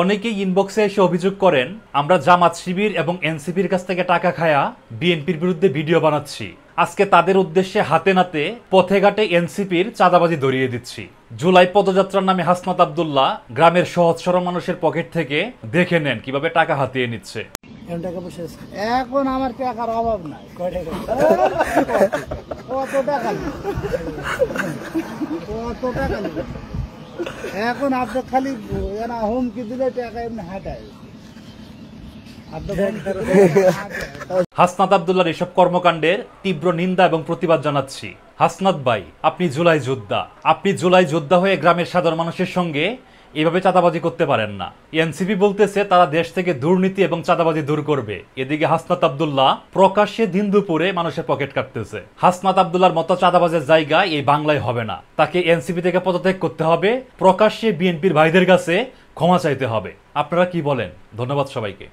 অনেকেই ইনবক্সে এসে অভিযোগ করেন আমরা জামাত শিবির এবং এনসিপির কাছ থেকে টাকা খায়া বিএনপির বিরুদ্ধে ভিডিও বানাচ্ছি। আজকে তাদের উদ্দেশ্যে হাতে নাতে পথে ঘাটে এনসিপির চাঁদাবাজি ধরিয়ে দিচ্ছি। জুলাই পদযাত্রার নামে হাসনাত আব্দুল্লাহ গ্রামের সহজ সরল মানুষের পকেট থেকে দেখে নেন কিভাবে টাকা হাতিয়ে নিচ্ছে। এখন আমার টাকার অভাব নাই, কত টাকা এখন আপনি খালি হুমকি দিলে টাকা এমনি হাঁটায়। হাসনাত আব্দুল্লাহর এসব কর্মকাণ্ডের তীব্র নিন্দা এবং প্রতিবাদ জানাচ্ছি। হাসনাত ভাই, আপনি জুলাই যোদ্ধা, আপনি জুলাই যোদ্ধা হয়ে গ্রামের সাধারণ মানুষের সঙ্গে এভাবে চাঁদাবাজি করতে পারেন না। এনসিপি বলতেছে তারা দেশ থেকে দুর্নীতি এবং চাঁদাবাজি দূর করবে, এদিকে হাসনাত আব্দুল্লাহ প্রকাশ্যে দিন দুপুরে মানুষের পকেট কাটতেছে। হাসনাত আব্দুল্লাহর মতো চাঁদাবাজের জায়গা এই বাংলায় হবে না। তাকে এনসিপি থেকে পদত্যাগ করতে হবে, প্রকাশ্যে বিএনপির ভাইদের কাছে ক্ষমা চাইতে হবে। আপনারা কি বলেন? ধন্যবাদ সবাইকে।